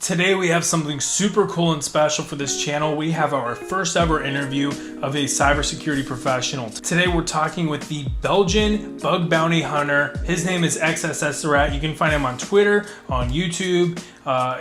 Today we have something super cool and special for this channel. We have our first ever interview of a cybersecurity professional. Today we're talking with the Belgian bug bounty hunter. His name is TheXSSRat. You can find him on Twitter, on YouTube.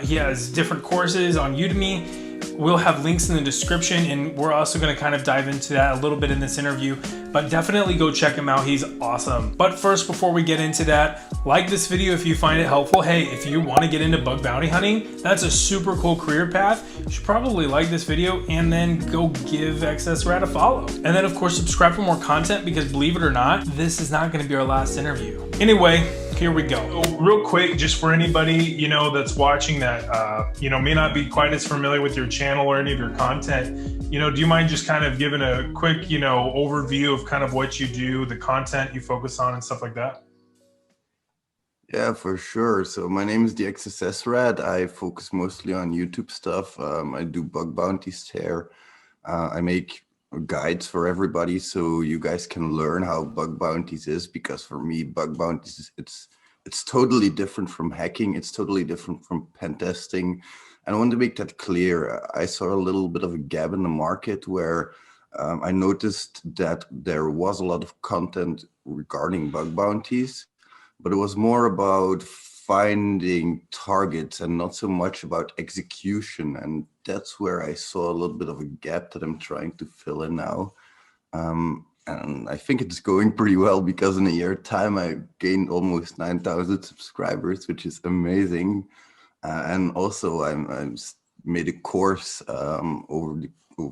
He has different courses on Udemy. We'll have links in the description, and we're also going to kind of dive into that a little bit in this interview, but definitely go check him out. He's awesome. But first, before we get into that, like this video if you find it helpful. Hey, if you want to get into bug bounty hunting, that's a super cool career path. You should probably like this video and then go give TheXSSRat a follow. And then of course, subscribe for more content, because believe it or not, this is not going to be our last interview. Anyway, here we go. So real quick, just for anybody, that's watching that, may not be quite as familiar with your channel or any of your content, do you mind just kind of giving a quick, overview of kind of what you do, the content you focus on and stuff like that? Yeah, for sure. So my name is TheXSSRat. I focus mostly on YouTube stuff. I do bug bounties there. I make guides for everybody so you guys can learn how bug bounties is, because for me, bug bounties, it's totally different from hacking. It's totally different from pen testing. And I want to make that clear. I saw a little bit of a gap in the market where I noticed that there was a lot of content regarding bug bounties, but it was more about finding targets and not so much about execution. And that's where I saw a little bit of a gap that I'm trying to fill in now. And I think it's going pretty well, because in a year time, I gained almost 9,000 subscribers, which is amazing. And also I made a course over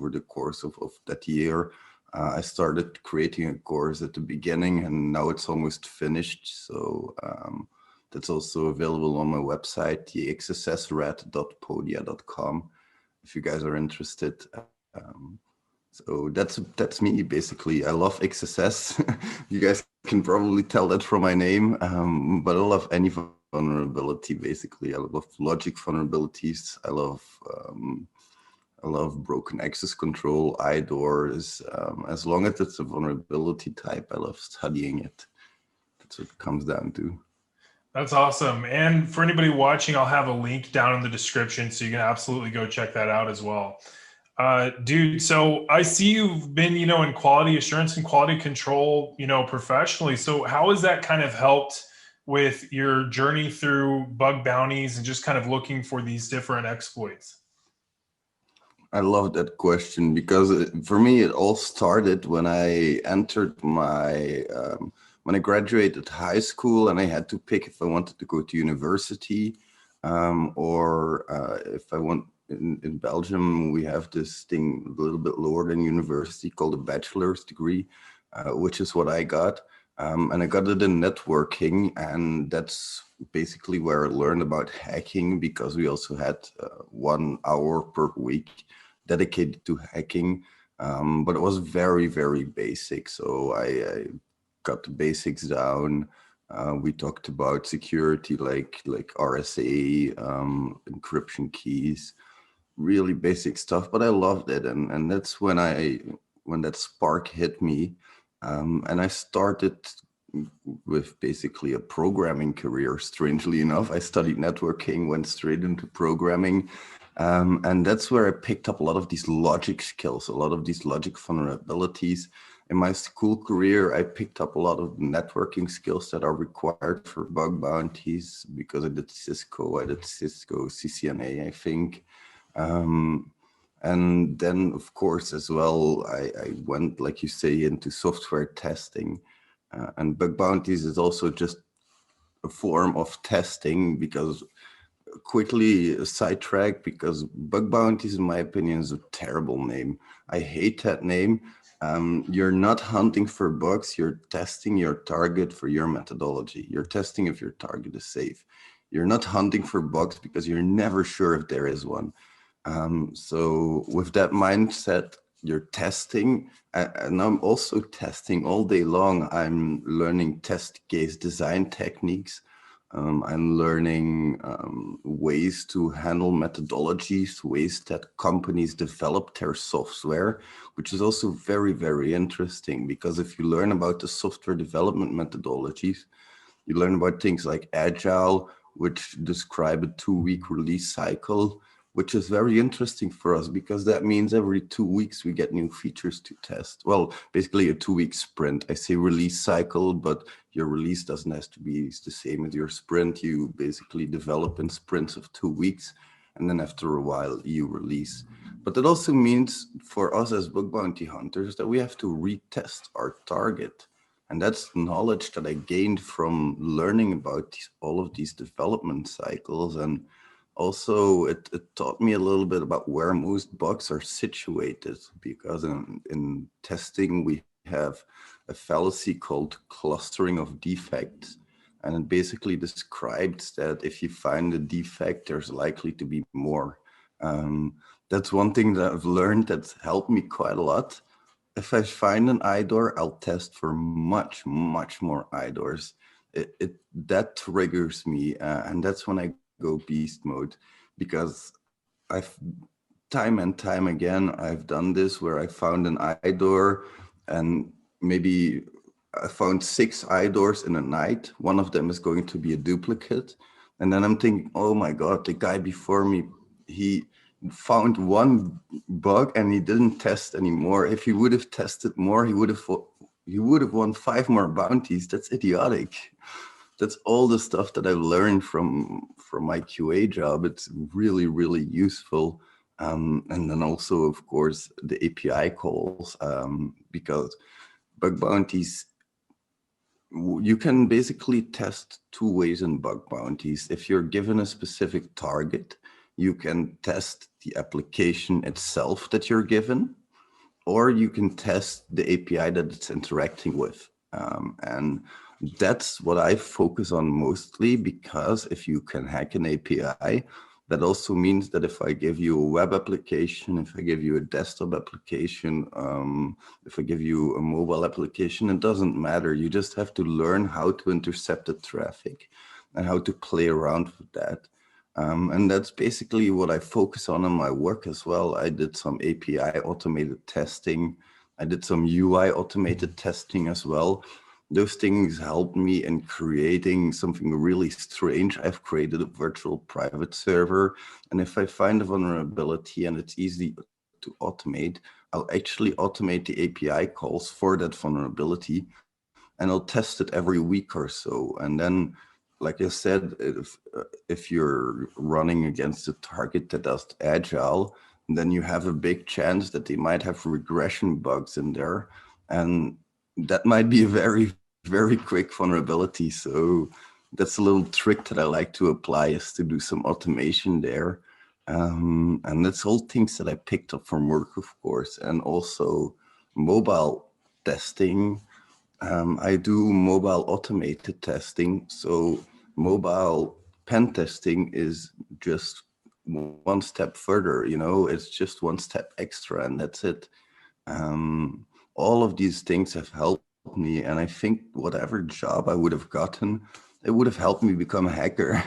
the course of that year. I started creating a course at the beginning, and now it's almost finished. So that's also available on my website, TheXSSRat.podia.com, if you guys are interested. So that's me, basically. I love XSS. You guys can probably tell that from my name, but I love any vulnerability, basically. I love logic vulnerabilities. I love broken access control, IDORs. As long as it's a vulnerability type, I love studying it. That's what it comes down to. That's awesome. And for anybody watching, I'll have a link down in the description, so you can absolutely go check that out as well. Dude, so I see you've been, in quality assurance and quality control, professionally. So how has that kind of helped with your journey through bug bounties and just kind of looking for these different exploits? I love that question, because for me, it all started when I entered when I graduated high school, and I had to pick if I wanted to go to university or if I want. In Belgium, we have this thing a little bit lower than university called a bachelor's degree, which is what I got. And I got it in networking, and that's basically where I learned about hacking, because we also had 1 hour per week dedicated to hacking, but it was very, very basic. So I got the basics down. We talked about security, like RSA, encryption keys, really basic stuff, but I loved it. And that's when that spark hit me. And I started with basically a programming career. Strangely enough, I studied networking, went straight into programming. And that's where I picked up a lot of these logic skills, a lot of these logic vulnerabilities. In my school career, I picked up a lot of networking skills that are required for bug bounties, because I did Cisco, CCNA, I think. And then, of course, as well, I went, like you say, into software testing. And bug bounties is also just a form of testing, because quickly a sidetrack, because bug bounties, in my opinion, is a terrible name. I hate that name. You're not hunting for bugs, you're testing your target for your methodology. You're testing if your target is safe. You're not hunting for bugs because you're never sure if there is one. So with that mindset, you're testing, and I'm also testing all day long. I'm learning test case design techniques. I'm learning ways to handle methodologies, ways that companies develop their software, which is also very, very interesting, because if you learn about the software development methodologies, you learn about things like Agile, which describe a 2-week release cycle, which is very interesting for us because that means every 2 weeks we get new features to test. Well, basically a 2-week sprint. I say release cycle, but your release doesn't have to be the same as your sprint. You basically develop in sprints of 2 weeks, and then after a while you release. But that also means for us as bug bounty hunters that we have to retest our target. And that's knowledge that I gained from learning about all of these development cycles. And also, it taught me a little bit about where most bugs are situated, because in testing, we have a fallacy called clustering of defects. And it basically describes that if you find a defect, there's likely to be more. That's one thing that I've learned that's helped me quite a lot. If I find an IDOR, I'll test for much, much more IDORs. That triggers me, and that's when I go beast mode, because I've time and time again I've done this where I found an IDOR and maybe I found 6 IDORs in a night. One of them is going to be a duplicate, and then I'm thinking, oh my god, the guy before me, he found one bug and he didn't test anymore. If he would have tested more, he would have won 5 more bounties. That's idiotic. That's all the stuff that I've learned from my QA job. It's really, really useful. And then also, of course, the API calls, because bug bounties, you can basically test 2 ways in bug bounties. If you're given a specific target, you can test the application itself that you're given, or you can test the API that it's interacting with. And that's what I focus on mostly, because if you can hack an API, that also means that if I give you a web application, if I give you a desktop application, if I give you a mobile application, it doesn't matter. You just have to learn how to intercept the traffic and how to play around with that. And that's basically what I focus on in my work as well. I did some API automated testing. I did some UI automated testing as well. Those things helped me in creating something really strange. I've created a virtual private server, and if I find a vulnerability and it's easy to automate, I'll actually automate the API calls for that vulnerability, and I'll test it every week or so. And then, like I said, if you're running against a target that does agile, then you have a big chance that they might have regression bugs in there. And that might be a very, very quick vulnerability. So that's a little trick that I like to apply, is to do some automation there. And that's all things that I picked up from work, of course, and also mobile testing. I do mobile automated testing. So mobile pen testing is just one step further, it's just one step extra, and that's it. All of these things have helped me, and I think whatever job I would have gotten, it would have helped me become a hacker.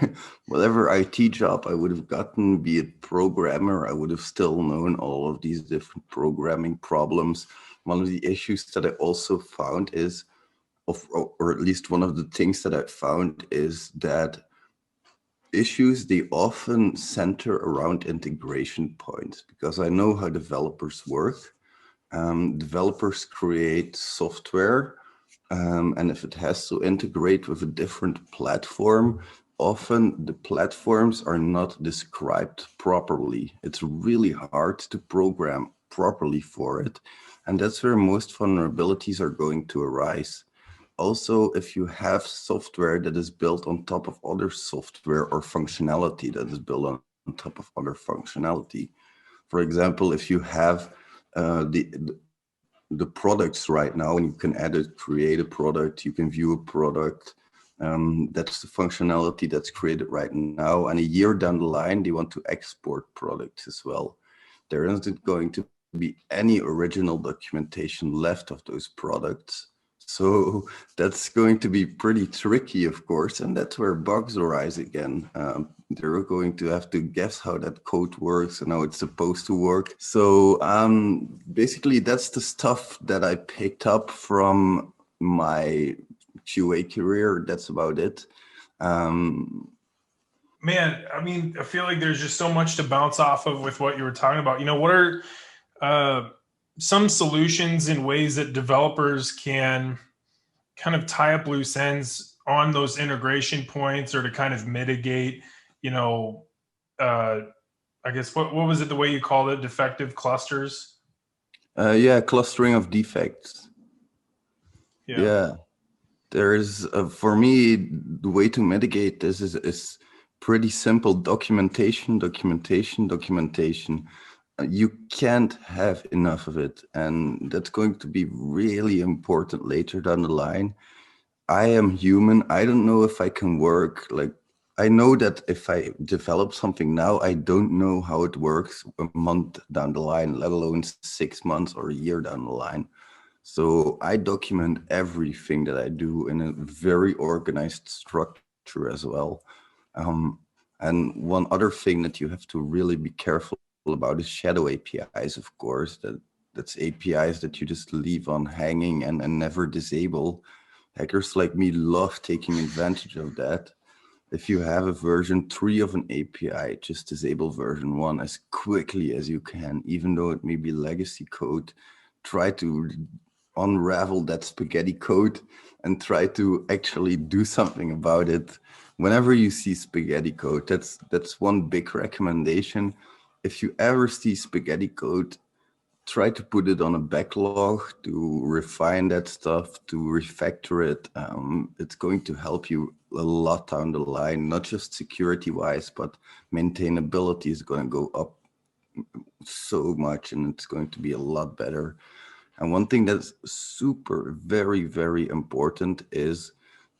Whatever IT job I would have gotten, be it programmer, I would have still known all of these different programming problems. One of the issues that I also found is, or at least one of the things that I found, is that issues, they often center around integration points, because I know how developers work. Developers create software, and if it has to integrate with a different platform, often the platforms are not described properly. It's really hard to program properly for it, and that's where most vulnerabilities are going to arise. Also, if you have software that is built on top of other software, or functionality that is built on top of other functionality. For example, if you have the products right now, and you can create a product, you can view a product. That's the functionality that's created right now. And a year down the line, they want to export products as well. There isn't going to be any original documentation left of those products. So that's going to be pretty tricky, of course, and that's where bugs arise again. They're going to have to guess how that code works and how it's supposed to work. So basically, that's the stuff that I picked up from my QA career. That's about it. Man, I mean, I feel like there's just so much to bounce off of with what you were talking about. What are uh, some solutions and ways that developers can kind of tie up loose ends on those integration points, or to kind of mitigate, you know, uh, I guess what was it, the way you called it, defective clusters? Yeah, clustering of defects. Yeah. Yeah, there's for me the way to mitigate this is pretty simple: documentation, documentation, documentation. You can't have enough of it, and that's going to be really important later down the line. I am human. I don't know if I can work. Like, I know that if I develop something now, I don't know how it works a month down the line, let alone 6 months or a year down the line. So I document everything that I do in a very organized structure as well. Um, and one other thing that you have to really be careful about is shadow APIs, of course. That's APIs that you just leave on hanging and never disable. Hackers like me love taking advantage of that. If you have a version 3 of an API, just disable version 1 as quickly as you can, even though it may be legacy code. Try to unravel that spaghetti code and try to actually do something about it. Whenever you see spaghetti code, that's one big recommendation. If you ever see spaghetti code, try to put it on a backlog to refine that stuff, to refactor it. It's going to help you a lot down the line, not just security wise, but maintainability is going to go up so much, and it's going to be a lot better. And one thing that's super, very, very important is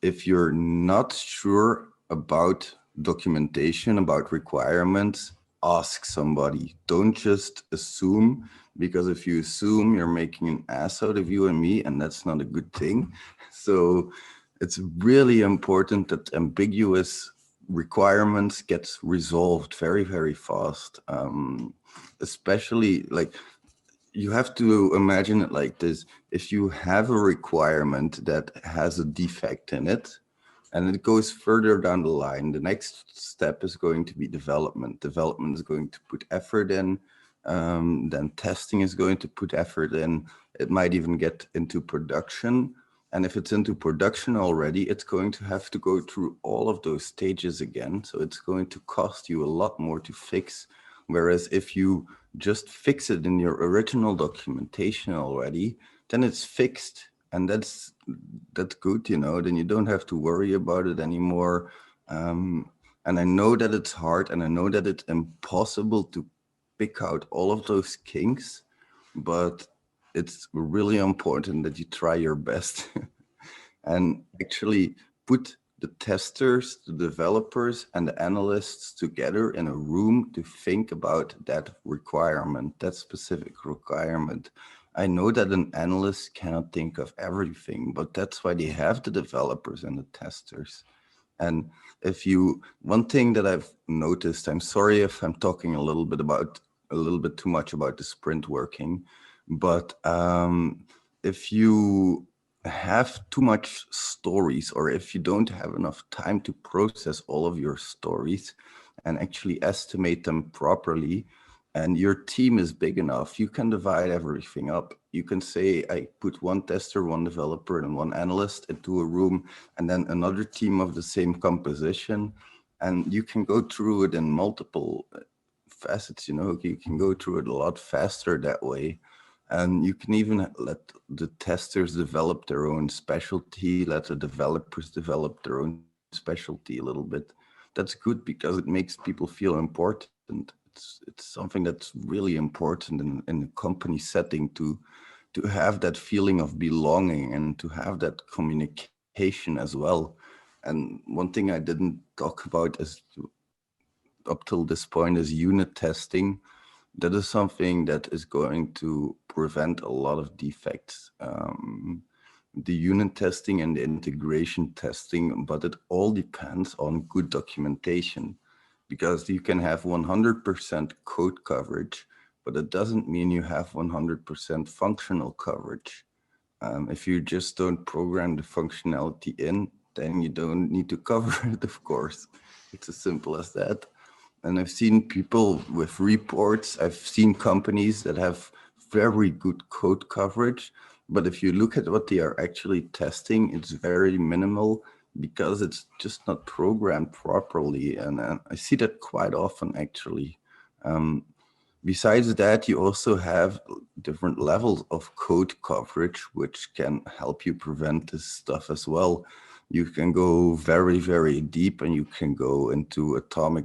if you're not sure about documentation, about requirements, ask somebody. Don't just assume, because if you assume, you're making an ass out of you and me, and that's not a good thing. So it's really important that ambiguous requirements gets resolved very, very fast. Especially like, you have to imagine it like this. If you have a requirement that has a defect in it and it goes further down the line, the next step is going to be development. Development is going to put effort in. Then testing is going to put effort in. It might even get into production. And if it's into production already, it's going to have to go through all of those stages again. So it's going to cost you a lot more to fix. Whereas if you just fix it in your original documentation already, then it's fixed, and that's good, then you don't have to worry about it anymore. And I know that it's hard, and I know that it's impossible to pick out all of those kinks, but it's really important that you try your best and actually put the testers, the developers, and the analysts together in a room to think about that requirement, that specific requirement. I know that an analyst cannot think of everything, but that's why they have the developers and the testers. And one thing that I've noticed, I'm sorry if I'm talking a little bit too much about the sprint working, but if you have too much stories, or if you don't have enough time to process all of your stories and actually estimate them properly, and your team is big enough, you can divide everything up. You can say, I put one tester, one developer, and one analyst into a room, and then another team of the same composition, and you can go through it in multiple facets. You can go through it a lot faster that way. And you can even let the testers develop their own specialty, let the developers develop their own specialty a little bit. That's good because it makes people feel important. It's something that's really important in a company setting, to have that feeling of belonging and to have that communication as well. And one thing I didn't talk about up till this point is unit testing. That is something that is going to prevent a lot of defects. The unit testing and the integration testing, but it all depends on good documentation, because you can have 100% code coverage, but it doesn't mean you have 100% functional coverage. If you just don't program the functionality in, then you don't need to cover it, of course. It's as simple as that. And I've seen people with reports. I've seen companies that have very good code coverage. But if you look at what they are actually testing, it's very minimal because it's just not programmed properly. And I see that quite often, actually. Besides that, you also have different levels of code coverage, which can help you prevent this stuff as well. You can go very, very deep, and you can go into atomic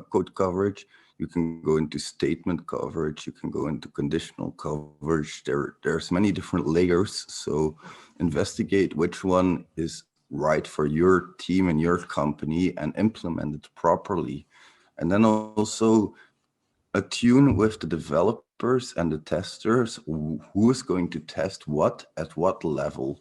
code coverage. You can go into statement coverage. You can go into conditional coverage. There's many different layers. So investigate which one is right for your team and your company and implement it properly. And then also attune with the developers and the testers who is going to test what at what level.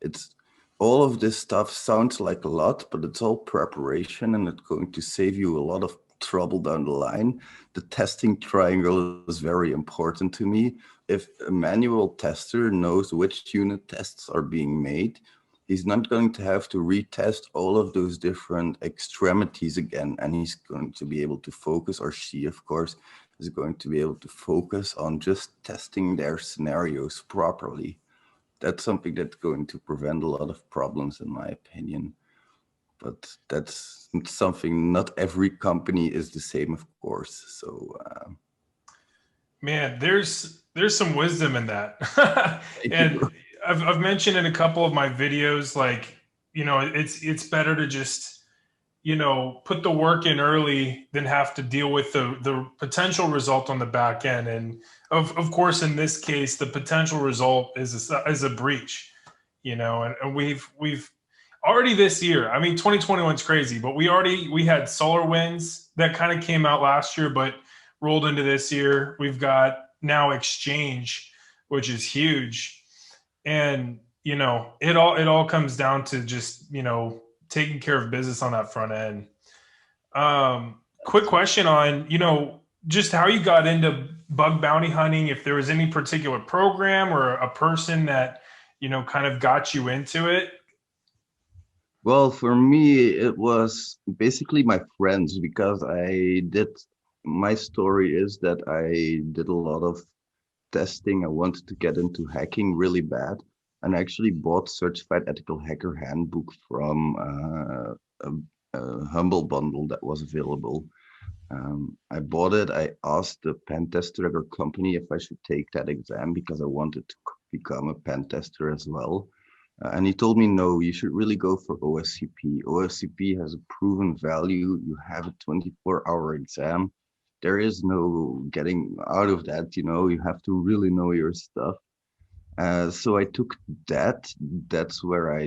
It's all of this stuff sounds like a lot, but it's all preparation, and it's going to save you a lot of trouble down the line. The testing triangle is very important to me. If a manual tester knows which unit tests are being made, he's not going to have to retest all of those different extremities again, and he's going to be able to focus, or she, of course, is going to be able to focus on just testing their scenarios properly. That's something that's going to prevent a lot of problems, in my opinion. But that's something not every company is the same, of course. So, Man, there's some wisdom in that. thank And you. I've mentioned in a couple of my videos, like, it's better to just, put the work in early than have to deal with the potential result on the back end. And of course, in this case, the potential result is a breach, and we've already this year. I mean, 2021 is crazy, but we had SolarWinds that kind of came out last year, but rolled into this year. We've got now Exchange, which is huge. And it all comes down to just taking care of business on that front end. Quick question on just how you got into bug bounty hunting, if there was any particular program or a person that kind of got you into it. Well, for me, it was basically my friends, because my story is that I did a lot of testing. I wanted to get into hacking really bad, and I actually bought Certified Ethical Hacker Handbook from a Humble bundle that was available. I bought it. I asked the pen tester at our company if I should take that exam because I wanted to become a pen tester as well. And he told me, no, you should really go for OSCP. OSCP has a proven value. You have a 24-hour exam. There is no getting out of that. You have to really know your stuff. So I took that. That's where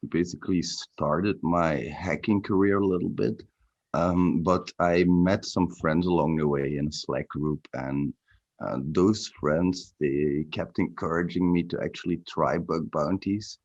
basically started my hacking career a little bit. But I met some friends along the way in a Slack group, and those friends, they kept encouraging me to actually try bug bounties.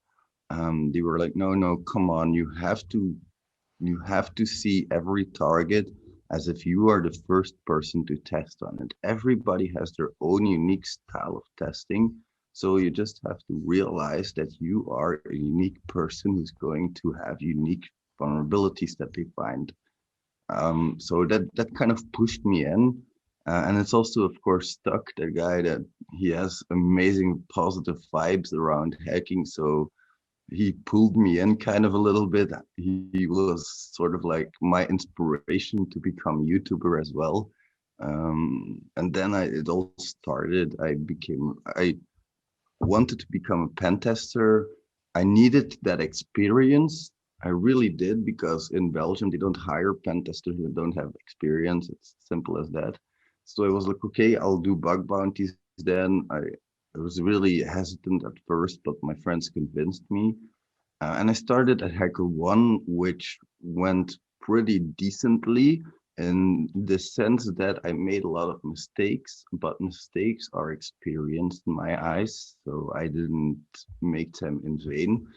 They were like, no, no, come on, you have to see every target as if you are the first person to test on it. Everybody has their own unique style of testing. So you just have to realize that you are a unique person who's going to have unique vulnerabilities that they find. So that kind of pushed me in. And it's also, of course, Stuck, the guy that he has amazing positive vibes around hacking. So he pulled me in kind of a little bit. He was sort of like my inspiration to become YouTuber as well. And then it all started. I wanted to become a pen tester. I needed that experience. I really did, because in Belgium, they don't hire pen testers that don't have experience. It's simple as that. So I was like, okay, I'll do bug bounties then. I was really hesitant at first, but my friends convinced me. And I started at HackerOne, which went pretty decently in the sense that I made a lot of mistakes, but mistakes are experienced in my eyes, so I didn't make them in vain.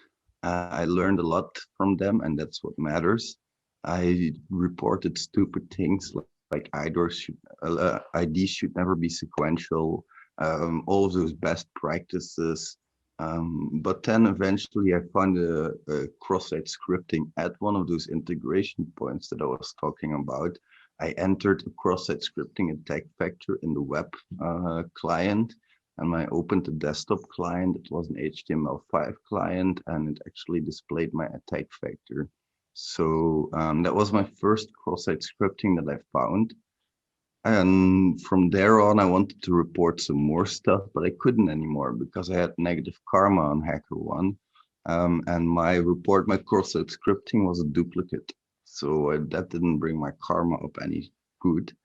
I learned a lot from them, and that's what matters. I reported stupid things like IDs should never be sequential, all of those best practices. But then eventually I found a cross-site scripting at one of those integration points that I was talking about. I entered a cross-site scripting attack vector in the web client, and I opened the desktop client. It was an HTML5 client, and it actually displayed my attack vector. So that was my first cross-site scripting that I found. And from there on, I wanted to report some more stuff, but I couldn't anymore because I had negative karma on HackerOne. And my cross-site scripting was a duplicate. So that didn't bring my karma up any good.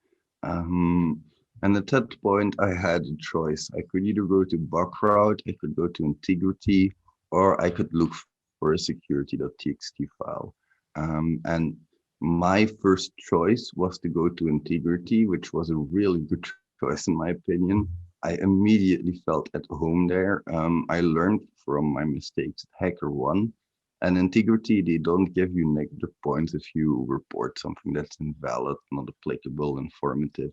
And at that point, I had a choice. I could either go to bug route, I could go to integrity, or I could look for a security.txt file. And my first choice was to go to integrity, which was a really good choice in my opinion. I immediately felt at home there. I learned from my mistakes at HackerOne. And integrity, they don't give you negative points if you report something that's invalid, not applicable, informative.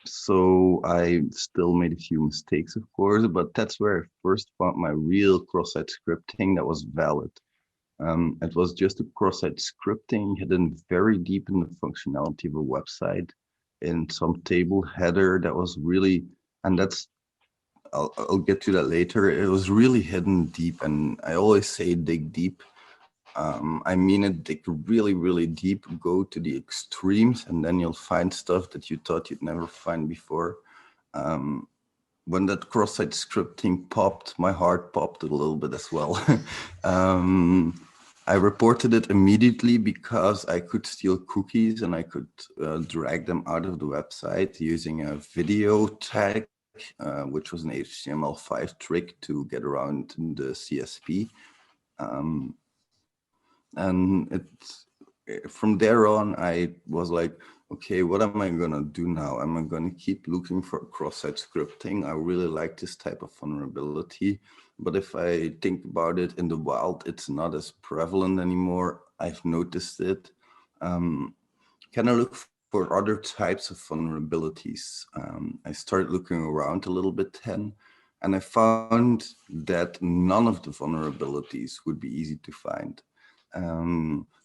So I still made a few mistakes, of course, but that's where I first found my real cross-site scripting that was valid. It was just a cross-site scripting hidden very deep in the functionality of a website in some table header that was really, and I'll get to that later. It was really hidden deep, and I always say dig deep. I mean it, dig really, really deep, go to the extremes, and then you'll find stuff that you thought you'd never find before. When that cross-site scripting popped, my heart popped a little bit as well. I reported it immediately because I could steal cookies and I could drag them out of the website using a video tag, which was an HTML5 trick to get around the CSP. And from there on, I was like, okay, what am I gonna do now? Am I gonna keep looking for cross-site scripting? I really like this type of vulnerability, but if I think about it in the wild, it's not as prevalent anymore. I've noticed it. Can I look for other types of vulnerabilities? I started looking around a little bit then, and I found that none of the vulnerabilities would be easy to find.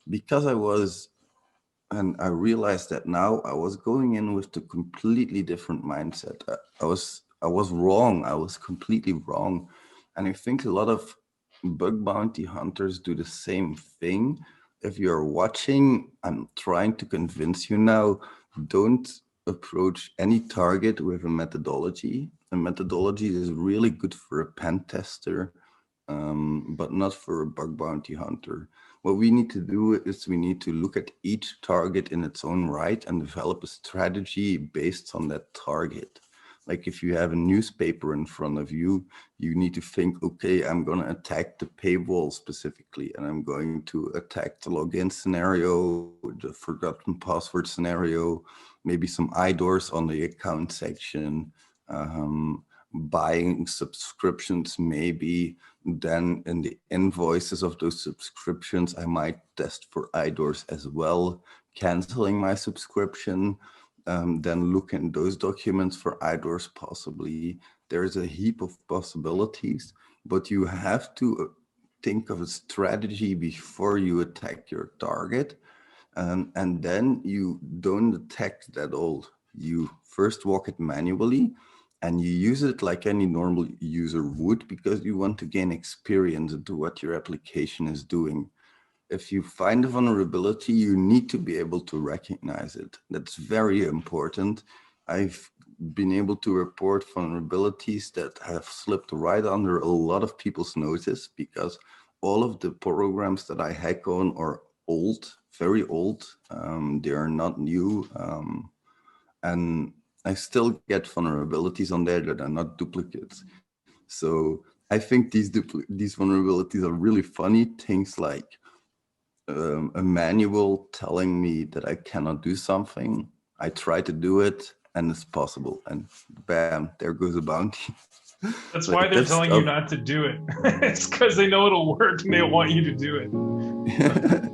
Because and I realized that now I was going in with the completely different mindset. I was wrong. I was completely wrong. And I think a lot of bug bounty hunters do the same thing. If you're watching, I'm trying to convince you now, don't approach any target with a methodology. A methodology is really good for a pen tester, but not for a bug bounty hunter. What we need to do is we need to look at each target in its own right and develop a strategy based on that target. Like if you have a newspaper in front of you, you need to think, okay, I'm going to attack the paywall specifically, and I'm going to attack the login scenario, the forgotten password scenario, maybe some IDORs on the account section, buying subscriptions maybe. Then in the invoices of those subscriptions, I might test for IDORs as well, canceling my subscription, then look in those documents for IDORs possibly. There's a heap of possibilities, but you have to think of a strategy before you attack your target. And then you don't attack that all. You first walk it manually, and you use it like any normal user would because you want to gain experience into what your application is doing. If you find a vulnerability, you need to be able to recognize it. That's very important. I've been able to report vulnerabilities that have slipped right under a lot of people's notice because all of the programs that I hack on are old, very old. They are not new. And I still get vulnerabilities on there that are not duplicates. So I think these vulnerabilities are really funny. Things like a manual telling me that I cannot do something. I try to do it and it's possible. And bam, there goes a bounty. That's why they're telling you not to do it. It's because they know it'll work and they want you to do it.